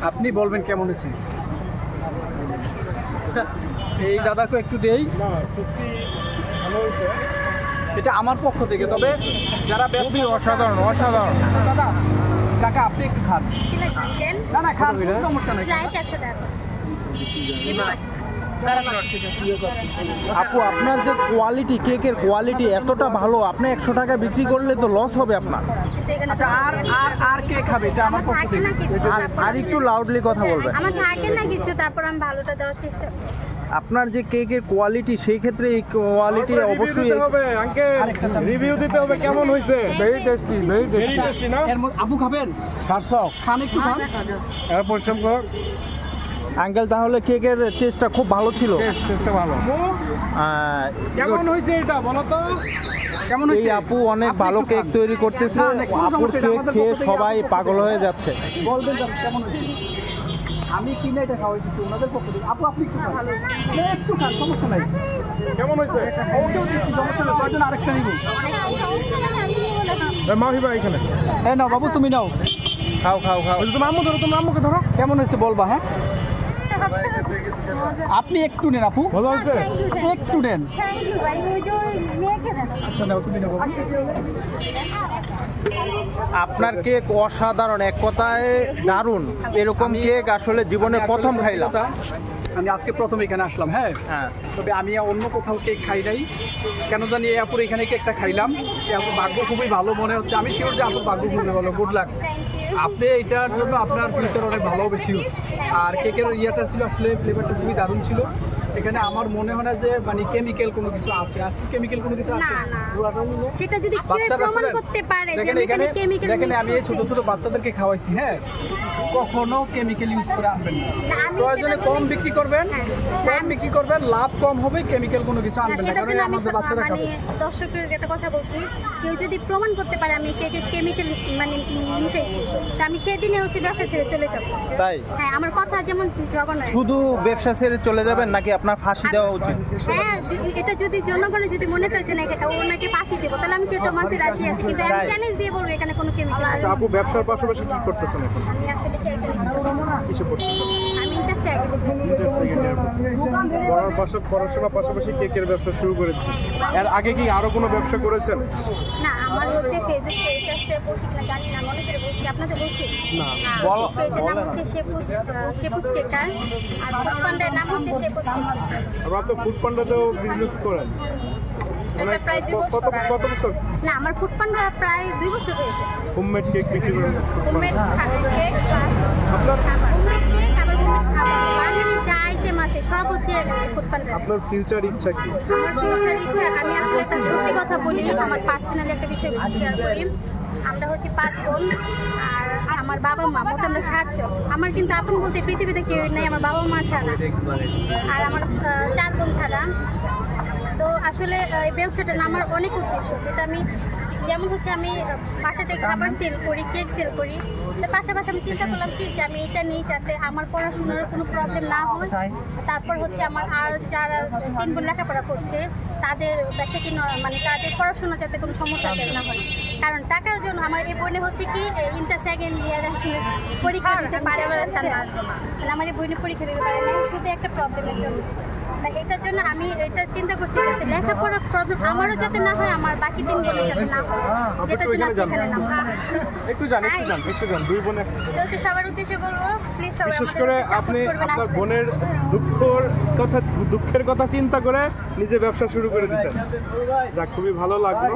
আপনি বলবেন কেমন হয়েছে। এই দাদাকে একটু দেই। এটা আমার পক্ষ থেকে, তবে যারা ব্যবসা অসাধারণ অসাধারণ। দাদা কাকা আপনি একটু খান। না না খান, কোনো সমস্যা নেই। আপু আপনার যে কোয়ালিটি, কেকের কোয়ালিটি এতটা ভালো, আপনি 100 টাকা বিক্রি করলে তো লস হবে আপনার। আচ্ছা আর আর আর কে খাবে? এটা আমার পক্ষ থেকে। আর একটু লাউডলি কথা বলবেন। আমার থাকে না কিছু, তারপর আমি ভালোটা দেওয়ার চেষ্টা করি। আপনার যে কেকের কোয়ালিটি, সেই ক্ষেত্রে এই কোয়ালিটি অবশ্যই রিভিউ দিতে হবে কেমন হয়েছে। ভেরি টেস্টি, ভেরি টেস্টি না? আপু খাবেন? খান একটু খান। এর পরিশ্রম কর আঙ্কেল, তাহলে কেকের টেস্টটা খুব ভালো ছিল। টেস্টটা ভালো। কেমন হয়েছে এটা বলো তো? কেমন এই হয়েছে? আপু অনেক ভালো কেক তৈরি করতেছে। আপুর কেক খেয়ে সবাই পাগল হয়ে যাচ্ছে। বলবেন কেমন হয়েছে? আমি কিনে এটা খাওয়াই দিচ্ছি ওনাদের পক্ষ থেকে। আপু আপনি একটু খান, একটু খান, সমস্যা নাই। কেমন হয়েছে? ওকেও দিচ্ছি, সমস্যা নেই। কয়জন আরেকটা নিব? মাহি ভাই এখানে। হ্যাঁ নাও বাবু, তুমি নাও। খাও খাও খাও। তোমার আম্মু ধরো, তোমার আম্মুকে ধরো। কেমন হয়েছে বলবা। হ্যাঁ আপনি একটু নেন আপু, ভালো হয়েছে? একটু নেন। আচ্ছা নাও, তুমি নাও। আপনার কেক অসাধারণ, এক কথায় দারুণ। এরকম কেক আসলে জীবনে প্রথম খাইলাম। আমি আজকে প্রথম এখানে আসলাম। হ্যাঁ হ্যাঁ, তবে আমি অন্য কোথাও কেক খাই নাই, কেন জানি এই আপুর এখানে কেকটা খাইলাম। এই আপুর ভাগ্য খুবই ভালো মনে হচ্ছে। আমি শিওর যে আপুর ভাগ্য খুবই ভালো। Good luck. আপনি এটার জন্য আপনার ফিউচার অনেক ভালো হবে শিওর। আর কেকের ইয়েটা ছিল আসলে, ফ্লেভারটা খুবই দারুণ ছিল। এখানে আমার মনে হয় না যে মানে কেমিক্যাল কোনো কিছু আছে। আসলে কেমিক্যাল কোনো কিছু আছে? সেটা যদি কেউ প্রমাণ করতে পারে যে এখানে কেমিক্যাল, দেখেন আমি এই ছোট ছোট বাচ্চাদেরকে খাওয়াইছি। হ্যাঁ, কখনো কেমিক্যাল ইউজ করে আনবেন না। প্রয়োজনে কম বিক্রি করবেন, কম বিক্রি করবেন, লাভ কম হবে। কেমিক্যাল কোনো কিছু আনবেন না, কারণ আমাদের বাচ্চারা খাবে। দর্শকের একটা কথা বলছি, কেউ যদি প্রমাণ করতে পারে আমি কেকে কেমিক্যাল মানে মিশাইছি, তা আমি সেদিনে হচ্ছে ব্যবসা ছেড়ে চলে যাব। তাই? হ্যাঁ, আমার কথা যেমন জবান নয়। শুধু ব্যবসা ছেড়ে চলে যাবেন নাকি আপনার ফাঁসি দেওয়া উচিত? হ্যাঁ, এটা যদি জনগণের যদি মনে করে যে না ওনাকে ফাঁসি দেবো, তাহলে আমি সেটা মানতে রাজি আছি, কিন্তু আমি চ্যালেঞ্জ দিয়ে বলবো এখানে কোনো কেমিক্যাল আছে। আপু ব্যবসার পাশাপাশি কি করতেছেন এখন? আমি আসলে কি একজন কিছু করতেছেন? আমি এটা সেকেন্ড ইয়ার পড়াশোনার পাশাপাশি কেকের ব্যবসা শুরু করেছি। এর আগে কি আরো কোনো ব্যবসা করেছেন? না, আমার হচ্ছে ফেসবুক পেজ আছে, বলছি কিনা জানি না, অনেকের বলছি, আপনাদের বলছি না, পেজের নাম হচ্ছে শেপুস কেকার, আর ফুড পান্ডার নাম হচ্ছে শেপুস কেকার। আবার তো ফুড পান্ডাতেও বিজনেস করেন। এটা প্রায় 2 বছর। কত বছর? না, আমার ফুড পান্ডা প্রায় 2 বছর হয়ে গেছে। হোমমেড কেক বিক্রি করেন? হোমমেড কেক, আপনার হোমমেড কেক, আবার হোমমেড খাবার, বাঙালি যা আইটেম আছে সব হচ্ছে ফুড পান্ডা। আপনার ফিউচার ইচ্ছা কি? আমার ফিউচার ইচ্ছা, আমি আসলে একটা সত্যি কথা বলি, আমার পার্সোনালি একটা বিষয় শেয়ার করি। আমরা হচ্ছে 5 বোন, আর আমার বাবা মা, মোট আমরা 7 জন। আমার কিন্তু আপন বলতে পৃথিবীতে কেউ নেই আমার বাবা মা ছাড়া, আর আমার 4 বোন ছাড়া। তো আসলে এই ব্যবসাটা না আমার অনেক উদ্দেশ্য, যেটা আমি যেমন হচ্ছে আমি বাসাতে খাবার সেল করি, কেক সেল করি, তো পাশাপাশি আমি চিন্তা করলাম কি যে আমি এটা নিই যাতে আমার পড়াশোনার কোনো প্রবলেম না হয়। তারপর হচ্ছে আমার আর যারা 3 বোন লেখাপড়া করছে তাদের বেঁচে কি মানে তাদের পড়াশোনা যাতে কোনো সমস্যা না হয়, কারণ টাকার জন্য আমার এই বোনে হচ্ছে কি ইন্টার সেকেন্ড ইয়ার আসলে পরীক্ষা দিতে পারে না, আমার এই বোনে পরীক্ষা দিতে পারে না শুধু একটা প্রবলেমের জন্য। এটার জন্য আমি এটা চিন্তা করছি যাতে লেখাপড়ার প্রবলেম আমারও যাতে না হয়, আমার বাকি 3 বোনের যাতে না হয়, যেটার জন্য এখানে নাম। একটু জান 2 বোনে তো সবার উদ্দেশ্যে বলবো প্লিজ সবাই বিশেষ আমাদের করে সাপোর্ট আপনি করবেন। আপনার বোনের দুঃখের কথা চিন্তা করে নিজে ব্যবসা শুরু করে দিয়েছেন, যা খুবই ভালো লাগলো।